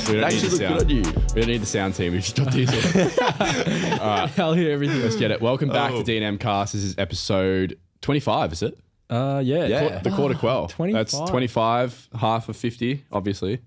We don't need the sound. We don't need the sound team. We just got Diezel. All right. I'll hear everything. Let's get it. Welcome back to DNM Cast. This is episode 25, is it? Yeah. The quarter quell. 25. That's 25, half of 50, obviously.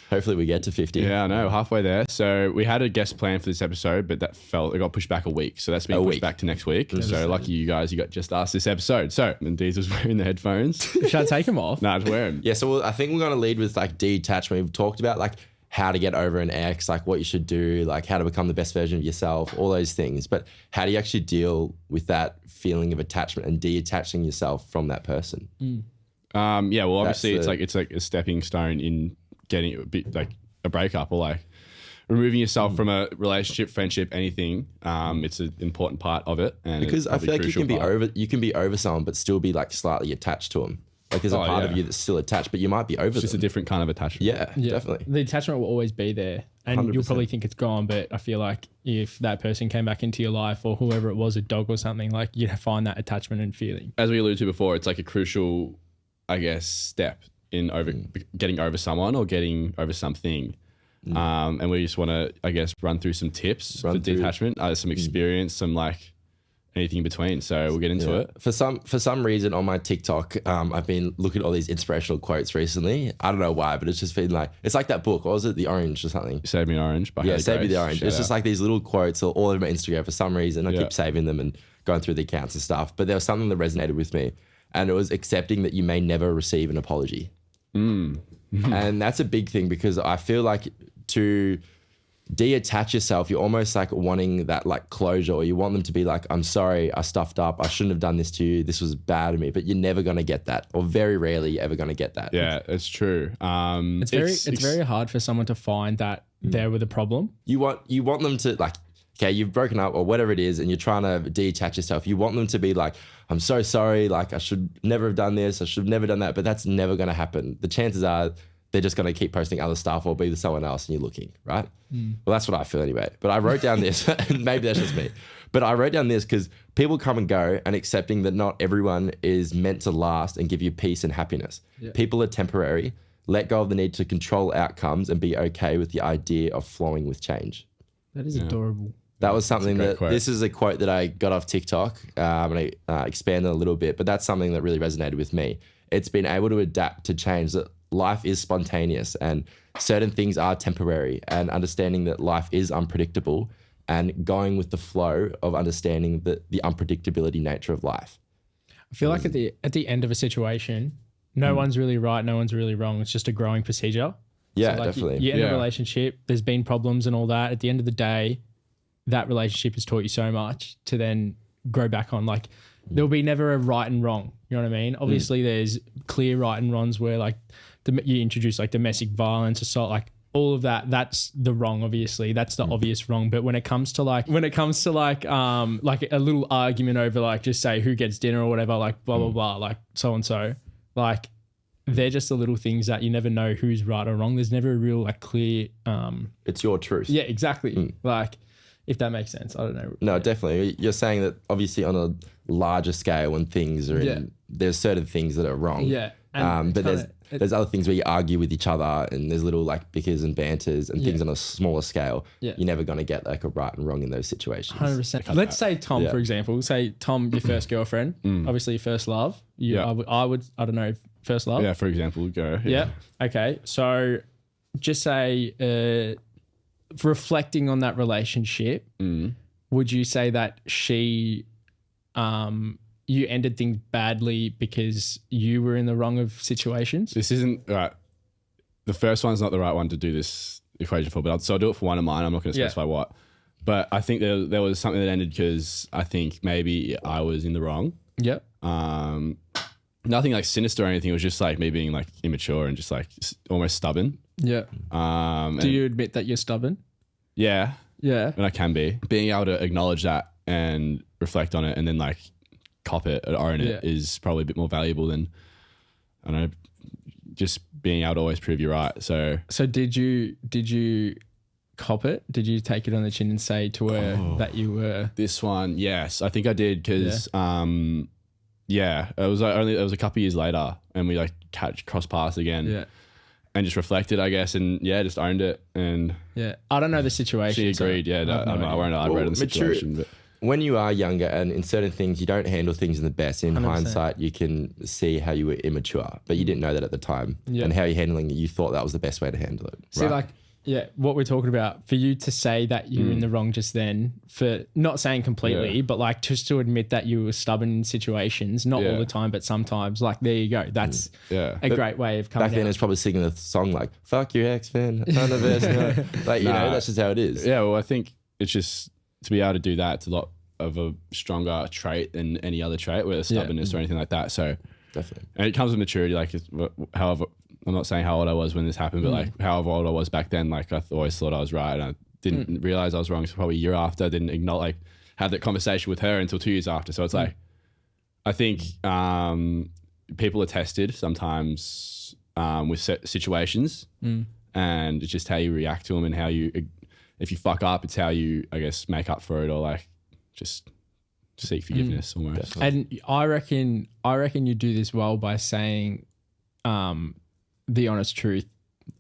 Hopefully we get to 50. Yeah, I know, halfway there. So we had a guest plan for this episode, but it got pushed back a week. So that's been pushed back to next week. So lucky you guys, you got just asked this episode. So, and Diezel's wearing the headphones. Should I take them off? Nah, just wear them. Yeah, so I think we're going to lead with like detachment. We've talked about like how to get over an ex, like what you should do, like how to become the best version of yourself, all those things. But how do you actually deal with that feeling of attachment and detaching yourself from that person? Yeah, well, obviously it's like a stepping stone in getting a bit like a breakup or like removing yourself from a relationship, friendship, anything. It's an important part of it. And because I feel like you can be over someone but still be like slightly attached to them. Like there's a part of you that's still attached, but you might be over them. It's just a different kind of attachment. Yeah, definitely. The attachment will always be there and 100%. You'll probably think it's gone, but I feel like if that person came back into your life or whoever it was, a dog or something, like you'd find that attachment and feeling. As we alluded to before, it's like a crucial, I guess, step in getting over someone or getting over something. And we just want to, I guess, run through some tips for detachment, some experience, some like anything in between. So we'll get into it. For some reason on my TikTok, I've been looking at all these inspirational quotes recently. I don't know why, but it's just been like, it's like that book. What was it? The Orange or something? Save Me an Orange. By Save Me the Orange. It's just like these little quotes all over my Instagram for some reason. I keep saving them and going through the accounts and stuff. But there was something that resonated with me, and it was accepting that you may never receive an apology. And that's a big thing because I feel like to detach yourself, you're almost like wanting that like closure, or you want them to be like, I'm sorry, I stuffed up. I shouldn't have done this to you. This was bad of me. But you're never going to get that, or very rarely ever going to get that. Yeah, it's true. It's very hard for someone to find that there with a problem. You want them to like, okay, you've broken up or whatever it is, and you're trying to detach yourself. You want them to be like, I'm so sorry. Like I should never have done this. I should have never done that. But that's never going to happen. The chances are they're just going to keep posting other stuff or be with someone else and you're looking, right? Well, that's what I feel anyway. But I wrote down this, and maybe that's just me, but I wrote down this because people come and go, and accepting that not everyone is meant to last and give you peace and happiness. Yeah. People are temporary. Let go of the need to control outcomes and be okay with the idea of flowing with change. That is adorable. That was something this is a quote that I got off TikTok, and I expanded a little bit, but that's something that really resonated with me. It's been able to adapt to change, that life is spontaneous and certain things are temporary, and understanding that life is unpredictable and going with the flow of understanding the unpredictability nature of life. I feel like at the end of a situation, no one's really right, no one's really wrong. It's just a growing procedure. Yeah, so like definitely. You end a relationship, there's been problems and all that. At the end of the day, that relationship has taught you so much to then grow back on. Like there'll be never a right and wrong. You know what I mean? Obviously there's clear right and wrongs where like you introduce like domestic violence, assault, like all of that. That's the wrong, obviously. That's the obvious wrong. But when it comes to like a little argument over like just say who gets dinner or whatever, like blah, blah, blah, like so and so, like they're just the little things that you never know who's right or wrong. There's never a real like clear. It's your truth. Yeah, exactly. Like, if that makes sense. I don't know. No, definitely. You're saying that obviously on a larger scale when things are there's certain things that are wrong. Yeah. But there's other things where you argue with each other, and there's little like bickers and banters and things on a smaller scale. Yeah. You're never going to get like a right and wrong in those situations. 100%. Let's say Tom, for example. Say Tom, your first girlfriend, obviously your first love. I don't know, first love. Yeah, for example, go. Yeah. Okay. So just say, reflecting on that relationship, would you say that she, you ended things badly because you were in the wrong of situations? This isn't right. The first one's not the right one to do this equation for, but I'll do it for one of mine. I'm not going to specify what, but I think there was something that ended because I think maybe I was in the wrong. Yep. Nothing like sinister or anything. It was just like me being like immature and just like almost stubborn. Yeah. Do you admit that you're stubborn? Yeah. Yeah. And I can be. Being able to acknowledge that and reflect on it and then like cop it or own it is probably a bit more valuable than, I don't know, just being able to always prove you're right. So did you cop it? Did you take it on the chin and say to her that you were? This one, yes. I think I did because it was like it was a couple of years later and we like cross paths again. Yeah. and just reflected, I guess, and just owned it. And Yeah. I don't know the situation. she agreed. so I won't elaborate on the situation. But When you are younger and in certain things, you don't handle things in the best. In 100%. hindsight, you can see how you were immature, but you didn't know that at the time. Yeah. And how you're handling it, you thought that was the best way to handle it. See, like, yeah, what we're talking about, for you to say that you're in the wrong just then, for not saying completely, but like just to admit that you were stubborn in situations, not all the time, but sometimes, like, there you go. That's a great way of coming Back then, out. it's probably singing the song like, fuck your ex, man. None of us. Like, you know, that's just how it is. yeah, well, I think it's just to be able to do that, it's a lot of a stronger trait than any other trait, whether stubbornness or anything like that. So Definitely. And it comes with maturity. Like, however, I'm not saying how old I was when this happened, but like however old I was back then, like I always thought I was right, and I didn't realize I was wrong. So probably a year after, I didn't acknowledge, like, have that conversation with her until 2 years after. So it's like, I think people are tested sometimes with situations, and it's just how you react to them and how you, if you fuck up, it's how you, I guess, make up for it, or like just seek forgiveness almost. And I reckon you do this well by saying the honest truth.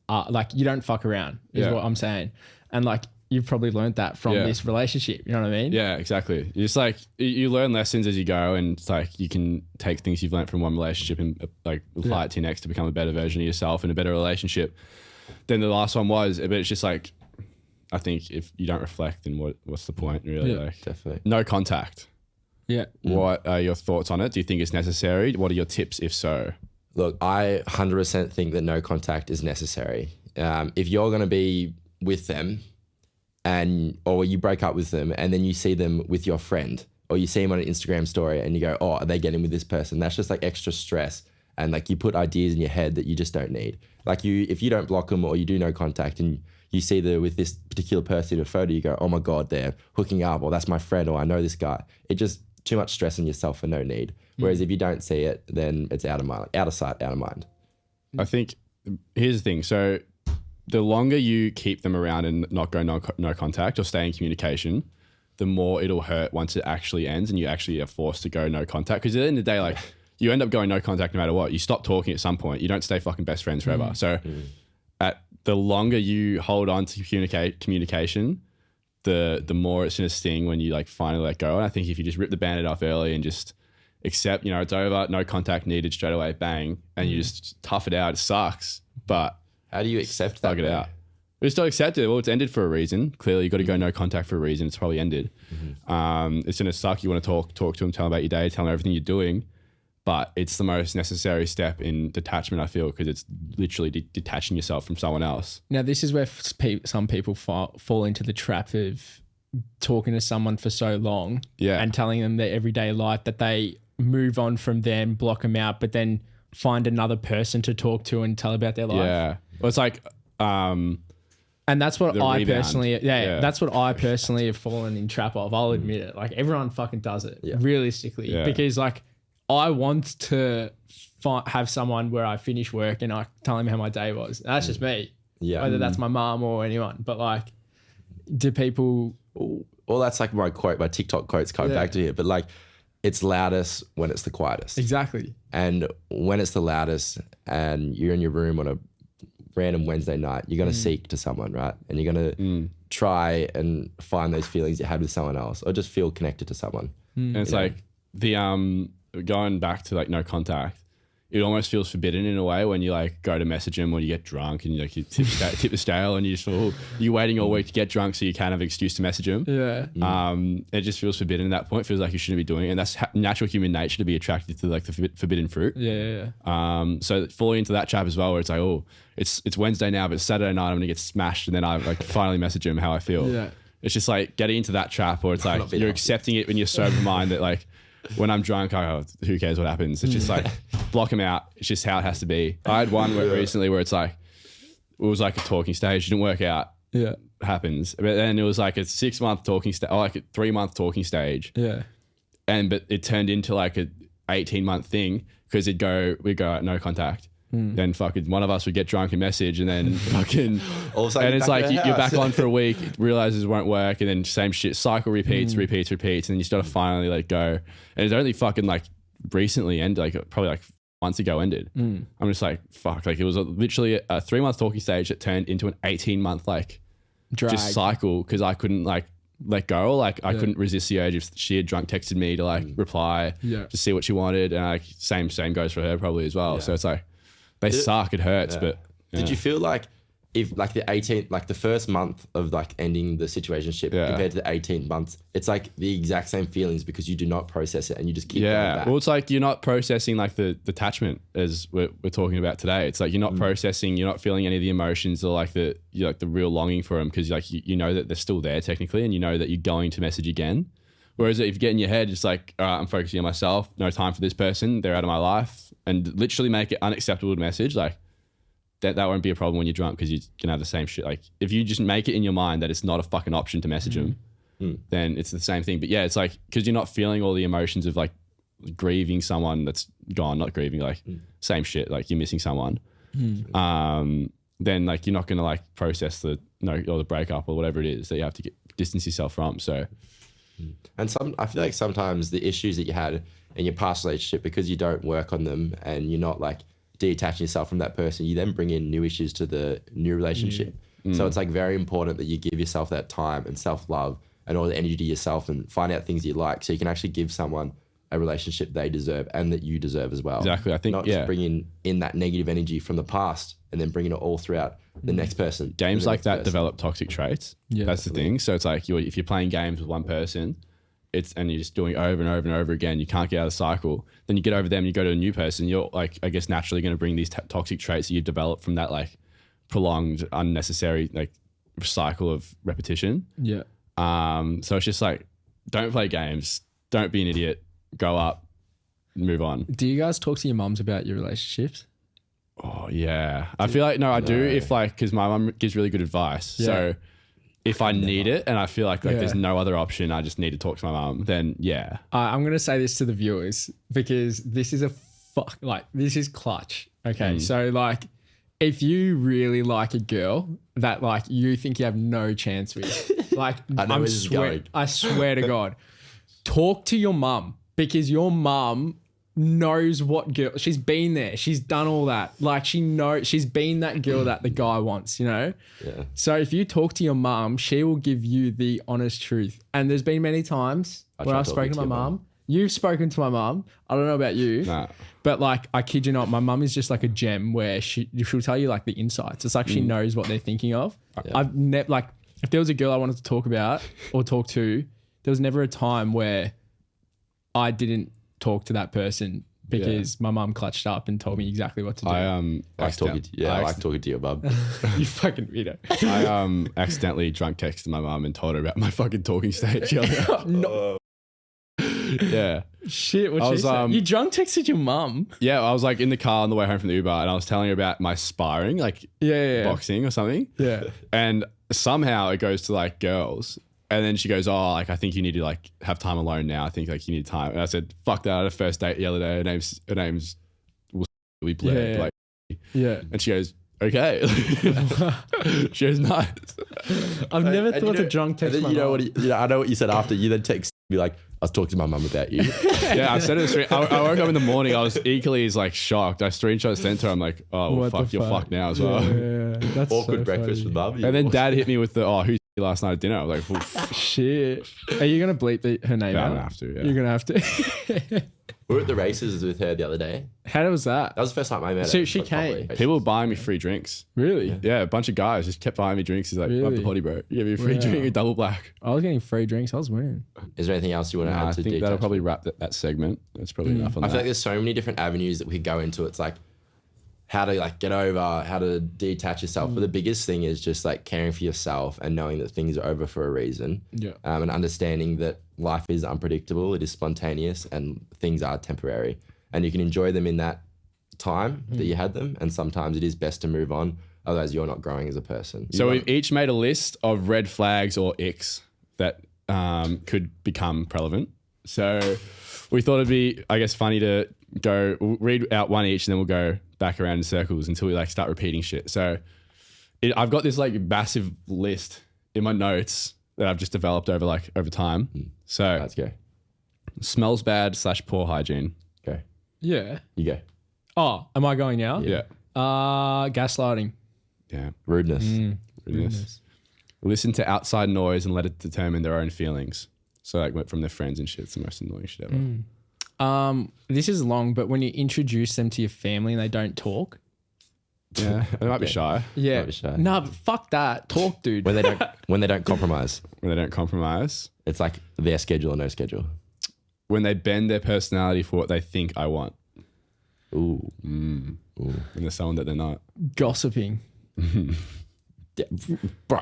Like, you don't fuck around is what I'm saying. And like, you've probably learned that from this relationship. You know what I mean? Yeah, exactly. It's like you learn lessons as you go, and it's like you can take things you've learned from one relationship and like apply it to your next to become a better version of yourself in a better relationship than the last one was. But it's just like, I think if you don't reflect, then what's the point really? Like, Definitely. no contact. Yeah. What are your thoughts on it? Do you think it's necessary? What are your tips if so? Look, I 100% think that no contact is necessary. If you're going to be with them or you break up with them and then you see them with your friend, or you see them on an Instagram story and you go, oh, are they getting with this person? That's just like extra stress. And like, you put ideas in your head that you just don't need. Like, if you don't block them or you do no contact and you see with this particular person in a photo, you go, oh my God, they're hooking up, or that's my friend, or I know this guy. It just too much stress on yourself for no need. Whereas if you don't see it, then it's out of mind, out of sight, out of mind. I think here's the thing. So the longer you keep them around and not go no contact or stay in communication, the more it'll hurt once it actually ends and you actually are forced to go no contact. Because at the end of the day, like, you end up going no contact no matter what. You stop talking at some point. You don't stay fucking best friends forever. So at the longer you hold on to communication, the more it's gonna sting when you like finally let go. And I think if you just rip the Band-Aid off early and just accept, it's over, no contact needed, straight away, bang, and you just tough it out. It sucks, but how do you accept that? Thug it out. We just don't accept it. Well, it's ended for a reason. Clearly, you got to go no contact for a reason. It's probably ended. It's gonna suck. You want to talk to them, tell them about your day, tell them everything you're doing. But it's the most necessary step in detachment, I feel, because it's literally detaching yourself from someone else. Now, this is where some people fall into the trap of talking to someone for so long and telling them their everyday life that they move on from them, block them out, but then find another person to talk to and tell about their life. Yeah. Well, it's like... and that's what I rebound. personally... that's what I personally have fallen in trap of. I'll admit it. Like, everyone fucking does it, realistically. Yeah. Because, like, I want to have someone where I finish work and I tell him how my day was. That's just me. Yeah. Whether that's my mom or anyone. But like, do people... Well, that's like my TikTok quote's coming back to here. But like, it's loudest when it's the quietest. Exactly. And when it's the loudest and you're in your room on a random Wednesday night, you're going to seek to someone, right? And you're going to try and find those feelings you had with someone else, or just feel connected to someone. And it's like the... going back to like no contact, it almost feels forbidden in a way when you like go to message them or you get drunk and you like you tip the scale and you just feel you're waiting all week to get drunk so you can have an excuse to message them. It just feels forbidden at that point. It feels like you shouldn't be doing it, and that's natural human nature to be attracted to like the forbidden fruit. So falling into that trap as well, where it's like, oh, it's Wednesday now, but Saturday night I'm gonna get smashed, and then I like finally message them how I feel. It's just like getting into that trap, or it's like you're accepting it when you're sober mind that like, when I'm drunk, who cares what happens? It's just like, block them out. It's just how it has to be. I had one recently where it's like, it was like a talking stage. It didn't work out. It happens. But then it was like a 6-month talking stage, or like a 3-month talking stage. But it turned into like a 18-month thing, because we'd go at no contact. Then fucking one of us would get drunk and message, and then fucking, and it's like you're back on for a week, realizes it won't work, and then same shit, cycle repeats, and then you just gotta finally let go. And it's only fucking like recently ended, like probably like months ago ended. I'm just like, fuck. Like it was literally a 3-month talking stage that turned into an 18-month like just cycle because I couldn't like let go. Like I couldn't resist the urge if she had drunk texted me to like reply, to see what she wanted. And like same goes for her probably as well. So it's like they suck. It hurts. But did you feel like if like the first month of like ending the situationship compared to the 18 months, it's like the exact same feelings because you do not process it and you just keep going back. Well, it's like you're not processing like the detachment as we're talking about today. It's like you're not processing, you're not feeling any of the emotions or like the real longing for them because like you know that they're still there technically and you know that you're going to message again. Whereas if you get in your head, it's like, all right, I'm focusing on myself, no time for this person, they're out of my life, and literally make it unacceptable to message. Like that won't be a problem when you're drunk because you can have the same shit. Like if you just make it in your mind that it's not a fucking option to message them, then it's the same thing. But yeah, it's like because you're not feeling all the emotions of like grieving someone that's gone, not grieving, like same shit. Like you're missing someone. Then like you're not gonna like process or the breakup or whatever it is that you have to distance yourself from. So, and I feel like sometimes the issues that you had in your past relationship because you don't work on them and you're not like detaching yourself from that person, you then bring in new issues to the new relationship. So it's like very important that you give yourself that time and self-love and all the energy to yourself and find out things you like so you can actually give someone a relationship they deserve and that you deserve as well. Exactly. I think not just bringing in that negative energy from the past and then bringing it all throughout the next person. Games like that develop toxic traits. That's the thing. So it's like if you're playing games with one person, and you're just doing it over and over and over again, you can't get out of the cycle. Then you get over them, you go to a new person, you're like, I guess naturally going to bring these toxic traits that you've developed from that like prolonged, unnecessary like cycle of repetition. So it's just like, don't play games, don't be an idiot, grow up, move on. Do you guys talk to your mums about your relationships? Oh yeah. I feel like, I do if like, cause my mum gives really good advice. So if I need it and I feel like there's no other option, I just need to talk to my mum, then yeah. I'm going to say this to the viewers because this is this is clutch. Okay. So like if you really like a girl that like you think you have no chance with, like I swear to God, talk to your mum because your mum knows what girl, she's been there, she's done all that, like she's been that girl that the guy wants, so if you talk to your mum, she will give you the honest truth. And there's been many times where I've spoken to my mum. You've spoken to my mum. I don't know about you, but like I kid you not, my mum is just like a gem where she'll tell you like the insights. It's like she knows what they're thinking of. I've never like if there was a girl I wanted to talk about or talk to, there was never a time where I didn't talk to that person because my mum clutched up and told me exactly what to do. I like talking to your mum. You fucking weirdo. I accidentally drunk texted my mum and told her about my fucking talking stage. No. Yeah. Shit, what she said? You drunk texted your mum? Yeah, I was like in the car on the way home from the Uber and I was telling her about my sparring, like boxing or something. Yeah. And somehow it goes to like girls. And then she goes, oh, like, I think you need to like have time alone now. I think like you need time. And I said, fuck that. I had a first date the other day. Her name's we played. Like, and she goes, okay. She goes, nice. I've never thought to drunk text my mum. I know what you said after. You then text me like, I was talking to my mum about you. I said it. I woke up in the morning. I was equally as like shocked. I screenshot sent to her. I'm like, oh, well, fuck, you're fucked now as well. Yeah. That's awkward so breakfast funny. with mum. And then dad hit me with the, who's last night at dinner? I was like, oof. Shit. Are you going to bleep her name out? I'm going to have to, yeah. You're going to have to. We were at the races with her the other day. How was that? That was the first time I met her. So she came. People were buying me free drinks. Really? Yeah, a bunch of guys just kept buying me drinks. He's like, Really? up the potty, bro. You give me a free drink, a double black. I was getting free drinks. I was winning. Is there anything else you want to add to I think that'll detachment? probably wrap that segment. That's probably enough on I that. feel like there's so many different avenues that we could go into. It's like how to like get over, how to detach yourself. But the biggest thing is just like caring for yourself and knowing that things are over for a reason. And understanding that life is unpredictable, it is spontaneous, and things are temporary. And you can enjoy them in that time that you had them. And sometimes it is best to move on. Otherwise, you're not growing as a person. So we've each made a list of red flags or icks that could become prevalent. So we thought it'd be, I guess, funny to we'll read out one each and then we'll go back around in circles until we like start repeating shit. So I've got this like massive list in my notes that I've just developed over time. So let's go. Smells bad / poor hygiene. Go. Yeah. You go. Oh, am I going now? Yeah. Gaslighting. Yeah. Rudeness. Rudeness. Listen to outside noise and let it determine their own feelings. So like from their friends and shit, it's the most annoying shit ever. This is long, but when you introduce them to your family and they don't talk. Yeah. They might be shy. Yeah. Might be shy. No, but fuck that. Talk, dude. When they don't compromise. When they don't compromise. It's like their schedule or no schedule. When they bend their personality for what they think I want. Ooh. When they're someone that they're not. Gossiping. Bro.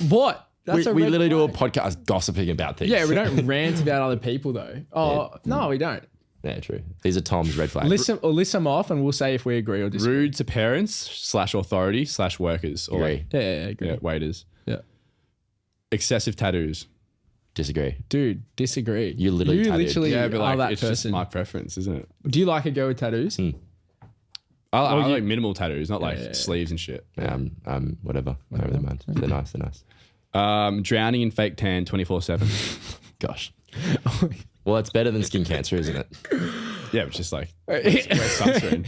What? We a red literally do a flag. podcast gossiping about things. Yeah, we don't rant about other people though. Oh, no, we don't. Yeah, true. These are Tom's red flags. List them off and we'll say if we agree or disagree. Rude to parents / authority / workers. Or Agree. Yeah, agree. yeah, waiters. Yeah. Excessive tattoos. Disagree. Dude, disagree. You literally tattooed. Yeah, but are like that it's person. just my preference, isn't it? Do you like a girl with tattoos? I like minimal tattoos, not like Yeah. sleeves and shit. Yeah, whatever. I don't really mind. They're nice. They're nice. Drowning in fake tan 24/7. Gosh. Well, it's better than skin cancer, isn't it? Yeah, it's just like wear sunscreen.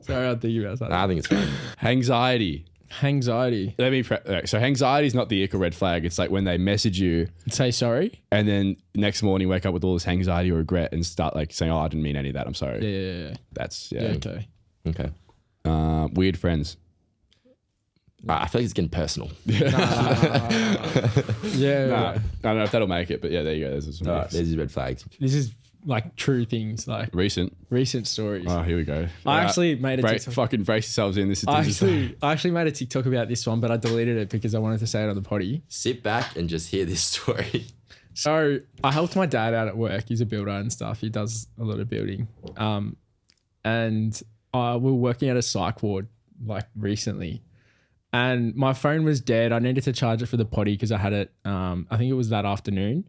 Sorry, I'm thinking about that. I think it's fine. Anxiety. Anxiety. Let me so anxiety is not the ick or red flag. It's like when they message you Say sorry. and then next morning wake up with all this anxiety or regret and start like saying, "Oh, I didn't mean any of that. I'm sorry." Yeah. That's Yeah, okay. Okay. Weird friends. I feel like it's getting personal. Yeah. I don't know if that'll make it, but yeah, there you go. There's some There's mix. these red flags. This is like true things, like Recent. stories. Oh, here we go. I actually made a TikTok. fucking brace yourselves in. This is I actually made a TikTok about this one, but I deleted it because I wanted to say it on the potty. Sit back and just hear this story. So I helped my dad out at work. He's a builder and stuff. He does a lot of building. And we were working at a psych ward like recently. And my phone was dead. I needed to charge it for the potty because I had it, I think it was that afternoon.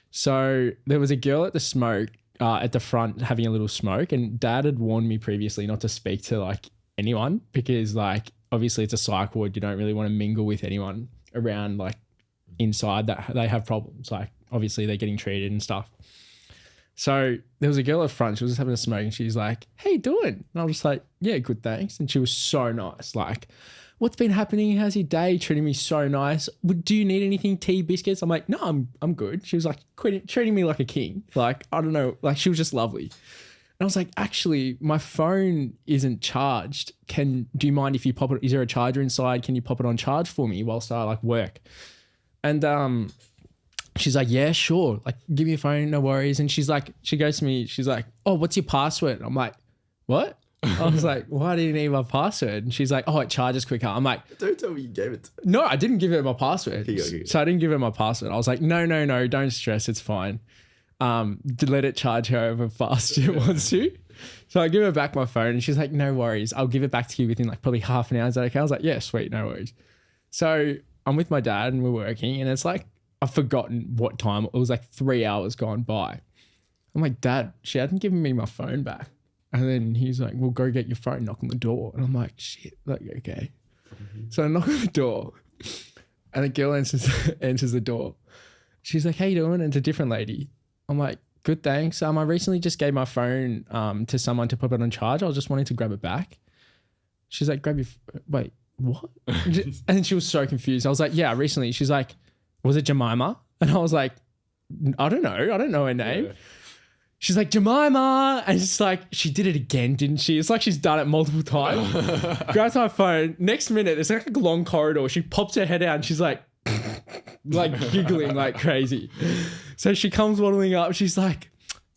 So there was a girl at the smoke, at the front having a little smoke, and dad had warned me previously not to speak to like anyone because like obviously it's a psych ward. You don't really want to mingle with anyone around like inside that they have problems. Like obviously they're getting treated and stuff. So there was a girl at front. She was just having a smoke and she's like, "How you doing?" And I was just like, "Yeah, good, thanks." And she was so nice. Like, "What's been happening? How's your day?" Treating me so nice. "Do you need anything? Tea, biscuits?" I'm like, "No, I'm good." She was like treating me like a king. Like, I don't know. Like she was just lovely. And I was like, "Actually, my phone isn't charged. Do you mind if you pop it? Is there a charger inside? Can you pop it on charge for me whilst I like work?" And she's like, "Yeah, sure. Like, give me your phone, no worries." And she's like, she goes to me, she's like, "Oh, what's your password?" I'm like, "What?" I was like, "Why do you need my password?" And she's like, "Oh, it charges quicker." I'm like, Don't tell me you gave it. "No, I didn't give her my password." Okay. So I didn't give her my password. I was like, no, don't stress. It's fine. Let it charge however fast it wants to. So I give her back my phone and she's like, "No worries. I'll give it back to you within like probably half an hour." Is that okay? I was like, "Yeah, sweet. No worries." So I'm with my dad and we're working and it's like, I've forgotten what time. It was like 3 hours gone by. I'm like, "Dad, she hadn't given me my phone back." And then he's like, "Well, go get your phone, knock on the door." And I'm like, "Shit, like, okay." So I knock on the door and a girl enters the door. She's like, "How you doing?" And it's a different lady. I'm like, "Good, thanks. I recently just gave my phone to someone to put it on charge. I was just wanting to grab it back." She's like, "Wait, what?" And she was so confused. I was like, "Yeah, recently." She's like, "Was it Jemima?" And I was like, "I don't know. I don't know her name." Yeah. She's like, "Jemima." And it's like, she did it again, didn't she? It's like she's done it multiple times. Grabs my phone. Next minute, there's like a long corridor. She pops her head out and she's like giggling like crazy. So she comes waddling up. She's like,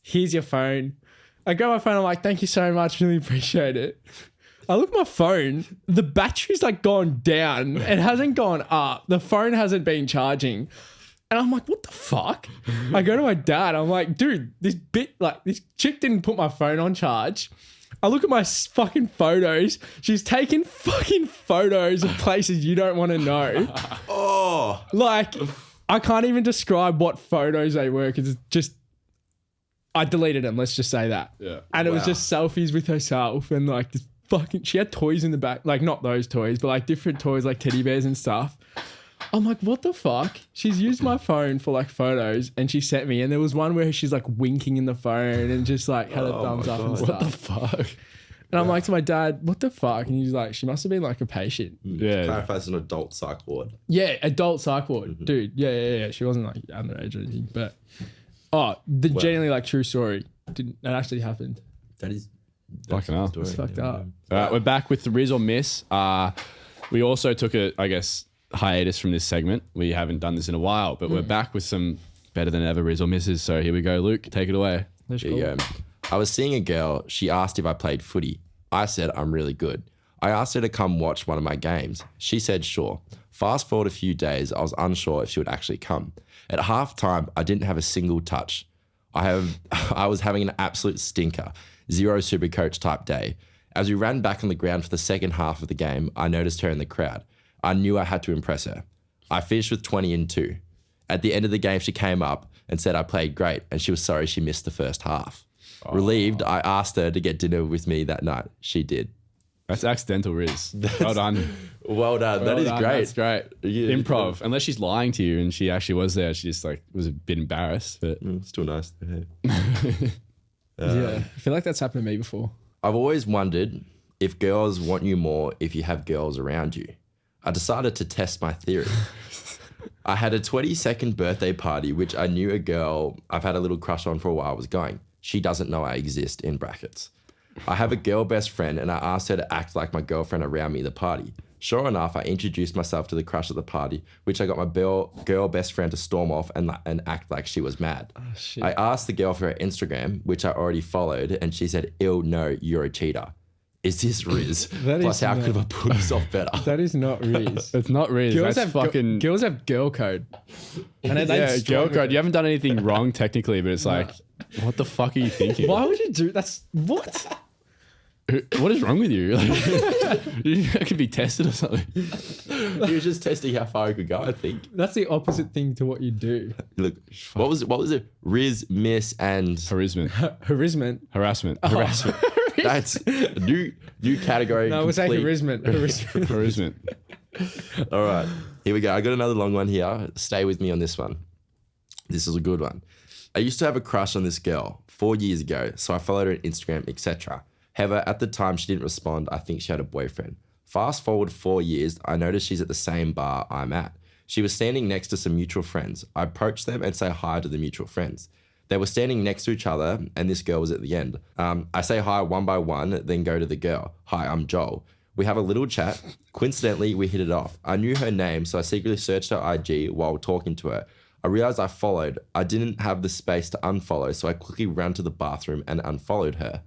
"Here's your phone." I grab my phone. I'm like, "Thank you so much. Really appreciate it." I look at my phone. The battery's like gone down. It hasn't gone up. The phone hasn't been charging. And I'm like, "What the fuck?" I go to my dad. I'm like, "Dude, this chick didn't put my phone on charge." I look at my fucking photos. She's taken fucking photos of places you don't want to know. Oh. Like, I can't even describe what photos they were because it's just, I deleted them. Let's just say that. Yeah. And it was just selfies with herself and like this fucking, she had toys in the back, like not those toys, but like different toys like teddy bears and stuff. I'm like, "What the fuck?" She's used my phone for like photos and she sent me. And there was one where she's like winking in the phone and just like had a thumbs up and stuff. What the fuck? And I'm like to my dad, what the fuck? And he's like, she must have been like a patient. Yeah. Clarify it's an adult psych ward. Yeah, adult psych ward, dude. Yeah. She wasn't like underage or anything, but genuinely like true story. That actually happened. That is Fucking hell. It's fucked up. All right, we're back with the Riz or Miss. We also took a, I guess, hiatus from this segment. We haven't done this in a while, but we're back with some better than ever Riz or Misses. So here we go, Luke. Take it away. Let's There you go. I was seeing a girl. She asked if I played footy. I said I'm really good. I asked her to come watch one of my games. She said sure. Fast forward a few days, I was unsure if she would actually come. At halftime, I didn't have a single touch. I was having an absolute stinker. Zero super coach type day. As we ran back on the ground for the second half of the game, I noticed her in the crowd. I knew I had to impress her. I finished with 20 and 2. At the end of the game, she came up and said I played great and she was sorry she missed the first half. Relieved, I asked her to get dinner with me that night. She did. That's accidental Riz. Well done. Well done. That Well is done. great. That's great. Yeah. Improv. Unless she's lying to you and she actually was there. She just like was a bit embarrassed. But Still nice. Yeah, I feel like that's happened to me before. I've always wondered if girls want you more if you have girls around you. I decided to test my theory. I had a 22nd birthday party, which I knew a girl I've had a little crush on for a while was going. She doesn't know I exist, in brackets. I have a girl best friend and I asked her to act like my girlfriend around me at the party. Sure enough, I introduced myself to the crush at the party, which I got my girl best friend to storm off and act like she was mad. Oh, shit. I asked the girl for her Instagram, which I already followed, and she said, "Ew, no, you're a cheater." Is this Riz? That Plus, is how not- could have I put this off better? That is not Riz. it's not Riz. Girls That's have fucking girls have girl code. And they yeah, girl struggle code. You haven't done anything wrong technically, but it's like, what the fuck are you thinking? Why would you do that's what? What is wrong with you? Like, you could be tested or something. He was just testing how far he could go, I think. That's the opposite thing to what you do. Look, what was it? Riz, Miss, and Harassment. Harassment. Harassment. harassment. That's a new category. No, we'll say complete. harassment. Harassment. Harassment. All right, here we go. I got another long one here. Stay with me on this one. This is a good one. I used to have a crush on this girl 4 years ago, so I followed her on Instagram, etc. However, at the time she didn't respond. I think she had a boyfriend. Fast forward 4 years, I noticed she's at the same bar I'm at. She was standing next to some mutual friends. I approached them and say hi to the mutual friends. They were standing next to each other and this girl was at the end. I say hi one by one, then go to the girl. Hi, I'm Joel. We have a little chat. Coincidentally, we hit it off. I knew her name, so I secretly searched her IG while talking to her. I realized I followed. I didn't have the space to unfollow, so I quickly ran to the bathroom and unfollowed her.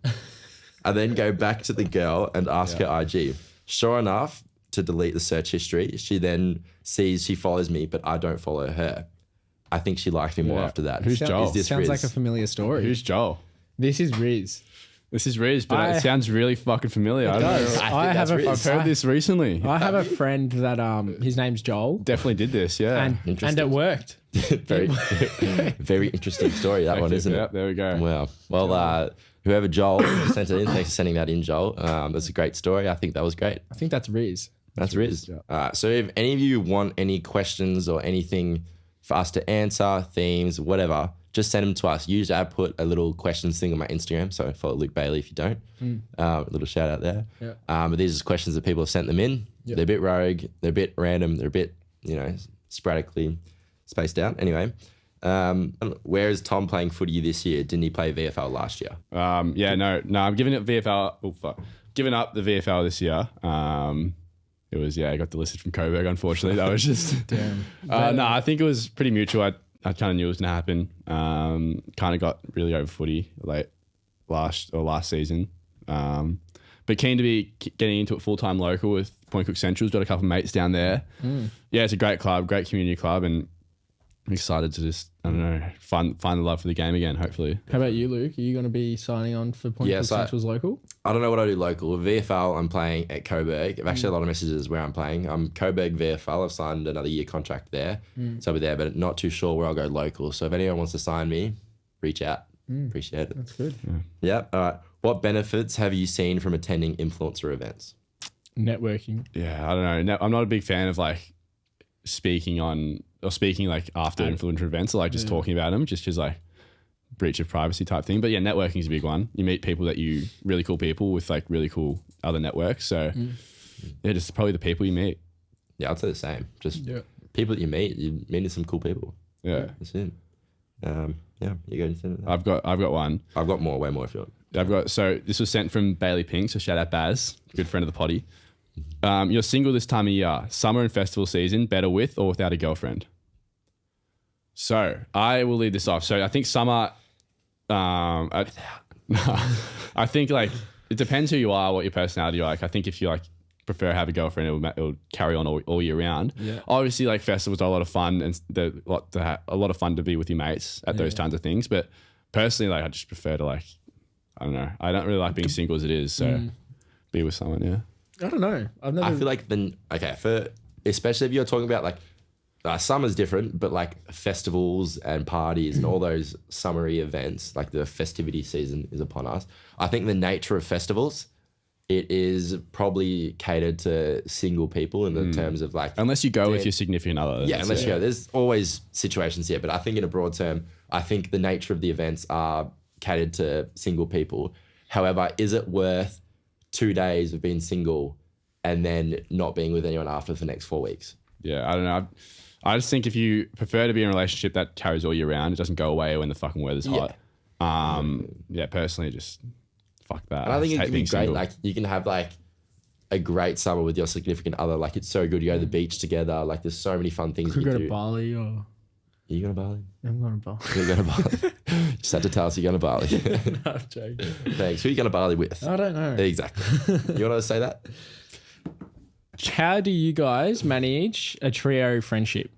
I then go back to the girl and ask her IG. Sure enough, to delete the search history, she then sees she follows me, but I don't follow her. I think she liked me more Yeah. after that. Who's Joel? Is this Sounds Riz? like a familiar story. Who's Joel? This is Riz. This is Riz, but it sounds really fucking familiar. I don't does. know. I think that's Riz. I've heard this recently. I have a friend that his name's Joel, Definitely did this, yeah. and Interesting. it worked. very, very interesting story, that one, isn't Yeah, it? there we go. Wow. Well, whoever Joel sent it in, thanks for sending that in, Joel. That's a great story. I think that was great. I think that's Riz. That's Riz. yeah. So if any of you want any questions or anything for us to answer, themes, whatever, just send them to us. Usually I put a little questions thing on my Instagram, so follow Luke Bailey if you don't. A little shout out there. Yeah. But these are just questions that people have sent them in. Yep. They're a bit rogue, they're a bit random, they're a bit, sporadically spaced out. Anyway, where is Tom playing footy this year? Didn't he play VFL last year? Yeah, no, I'm giving it VFL. Oh, fuck. Giving up the VFL this year. It was, I got delisted from Coburg, unfortunately. That was just... Damn. No, I think it was pretty mutual. I kind of knew it was going to happen. Kind of got really over footy last season. But keen to be getting into it full-time local with Point Cook Central's got a couple of mates down there. Yeah, it's a great club, great community club, and I'm excited to just, I don't know, find the love for the game again, hopefully. How about you, Luke? Are you going to be signing on for Point Cook Central's local? I don't know what I do local. With VFL, I'm playing at Coburg. I've actually had a lot of messages where I'm playing. I'm Coburg VFL. I've signed another year contract there. So I'll be there, but not too sure where I'll go local. So if anyone wants to sign me, reach out. Appreciate it. That's good. Yeah. All right. What benefits have you seen from attending influencer events? Networking. Yeah, I don't know. No, I'm not a big fan of speaking after influencer events or just talking about them, just because breach of privacy type thing. But yeah, networking is a big one. You meet people really cool people with like really cool other networks. So yeah, just probably the people you meet. Yeah, I'd say the same. Just people that you meet, you're meeting some cool people. Yeah. That's it. Yeah, you got anything? I've got one. I've got way more if you want. So this was sent from Bailey Pink, so shout out Baz, good friend of the potty. You're single this time of year, summer and festival season, better with or without a girlfriend? So I will lead this off. So I think summer, I think like it depends who you are, what your personality like. I think if you like prefer to have a girlfriend, it'll carry on all year round. Yeah. Obviously, like festivals are a lot of fun and a lot of fun to be with your mates at those kinds of things. But personally, like I just prefer to like, I don't know. I don't really like being single as it is. So be with someone. Yeah. I don't know. I feel like especially if you're talking about like summer's different, but like festivals and parties and all those summery events, like the festivity season is upon us. I think the nature of festivals, it is probably catered to single people in the terms of like... Unless you go with your significant other. Yeah, unless you go. There's always situations here, but I think in a broad term, I think the nature of the events are catered to single people. However, is it worth 2 days of being single and then not being with anyone after for the next 4 weeks? Yeah, I don't know. I just think if you prefer to be in a relationship that carries all year round, it doesn't go away when the fucking weather's hot. Yeah, personally, just... Fuck that. And I think it can be great. Single. Like you can have like a great summer with your significant other. Like it's so good. You go to the beach together. Like there's so many fun things. Could you go do. To Bali or... Are you going to Bali? I'm going to Bali. You're going to Bali. Just had to tell us you're going to Bali. No, I'm joking. Thanks. Who are you going to Bali with? I don't know. Exactly. You want to say that? How do you guys manage a trio friendship?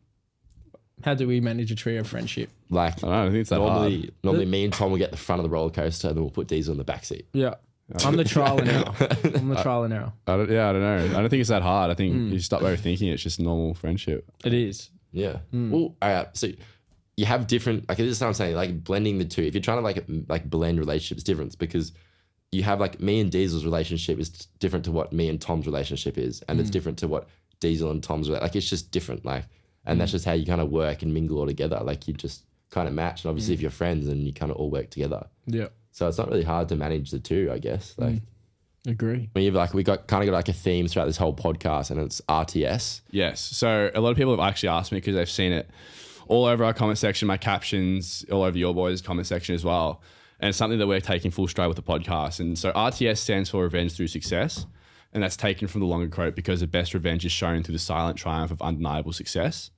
How do we manage a trio friendship? Like, I don't know, I think it's that hard. Normally me and Tom will get the front of the roller coaster and then we'll put Diezel in the back seat. Yeah. I'm the trial and error. I don't know. I don't think it's that hard. I think you stop overthinking it. It's just normal friendship. It is. Yeah. Well, so you have different, like this is what I'm saying, like blending the two. If you're trying to like blend relationships, different because you have like me and Diezel's relationship is different to what me and Tom's relationship is. And it's different to what Diezel and Tom's, like it's just different. Like, and that's just how you kind of work and mingle all together. Like you just kind of match. And obviously if you're friends then you kind of all work together. Yeah. So it's not really hard to manage the two, I guess. Like, agree. We got like a theme throughout this whole podcast and it's RTS. Yes. So a lot of people have actually asked me because they've seen it all over our comment section, my captions, all over your boys' comment section as well. And it's something that we're taking full stride with the podcast. And so RTS stands for Revenge Through Success. And that's taken from the longer quote because the best revenge is shown through the silent triumph of undeniable success,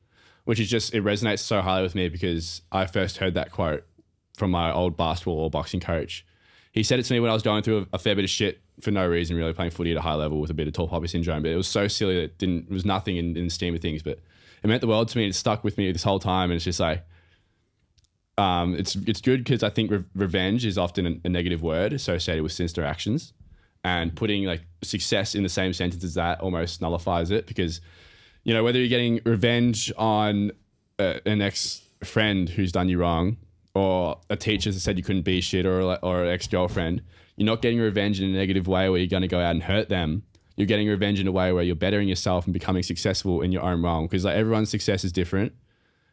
which is just, it resonates so highly with me because I first heard that quote from my old basketball or boxing coach. He said it to me when I was going through a fair bit of shit for no reason, really playing footy at a high level with a bit of tall poppy syndrome. But it was so silly that it was nothing in the scheme of things, but it meant the world to me. It stuck with me this whole time. And it's just like, it's good because I think revenge is often a negative word associated with sinister actions. And putting like success in the same sentence as that almost nullifies it because, you know, whether you're getting revenge on an ex-friend who's done you wrong or a teacher that said you couldn't be shit or an ex-girlfriend, you're not getting revenge in a negative way where you're going to go out and hurt them. You're getting revenge in a way where you're bettering yourself and becoming successful in your own realm because like everyone's success is different.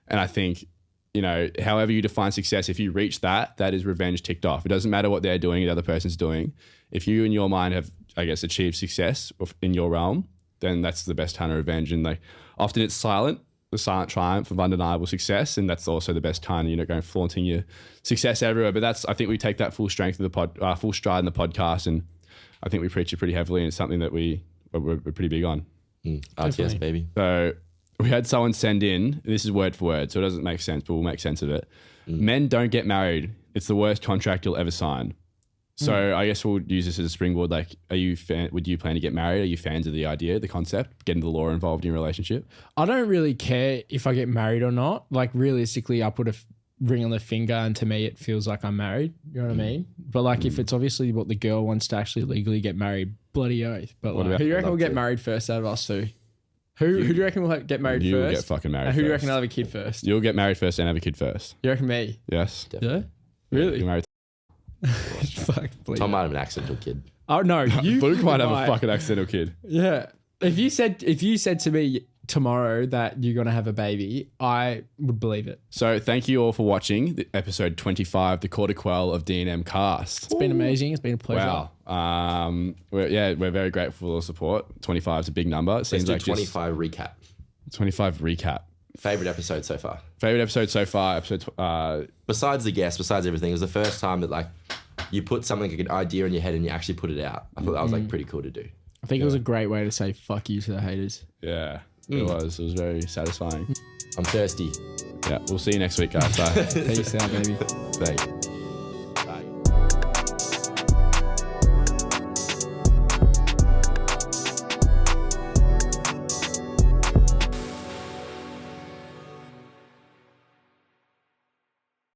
And I think, you know, however you define success, if you reach that is revenge ticked off. It doesn't matter what they're doing, the other person's doing. If you in your mind have, I guess, achieved success in your realm, then that's the best kind of revenge. And like often it's silent, the silent triumph of undeniable success. And that's also the best kind of, you know, going flaunting your success everywhere. But I think we take that full strength of the full stride in the podcast. And I think we preach it pretty heavily. And it's something that we're pretty big on. RTS, baby. So we had someone send in, this is word for word, so it doesn't make sense, but we'll make sense of it. Men don't get married. It's the worst contract you'll ever sign. So I guess we'll use this as a springboard. Like, would you plan to get married? Are you fans of the idea, the concept, getting the law involved in your relationship? I don't really care if I get married or not. Like realistically, I put a ring on the finger and to me it feels like I'm married. You know what I mean? But like if it's obviously what the girl wants to actually legally get married, bloody oath. But like, who do you reckon will get married first out of us two? Who do you reckon will get married first? You'll get fucking married and first. who do you reckon will have a kid first? You'll get married first and have a kid first. You reckon me? Yes. Yeah? Really? You're married. Fuck, Tom might have an accidental kid. Oh no, you Luke might have a fucking accidental kid. Yeah. If you said to me tomorrow that you're going to have a baby, I would believe it. So thank you all for watching the episode 25, the Quarter Quell of DNM cast. It's been amazing. It's been a pleasure. Wow. We're very grateful for the support. 25 is a big number. It seems Let's do 25 recap. 25 recap. Favorite episode so far? Favorite episode so far? Besides the guest, besides everything, it was the first time that like you put something like an idea in your head and you actually put it out. I thought that was like pretty cool to do. I think it was a great way to say fuck you to the haters. Yeah, it was. It was very satisfying. I'm thirsty. Yeah, we'll see you next week, guys. Bye. Peace out, baby. Thanks.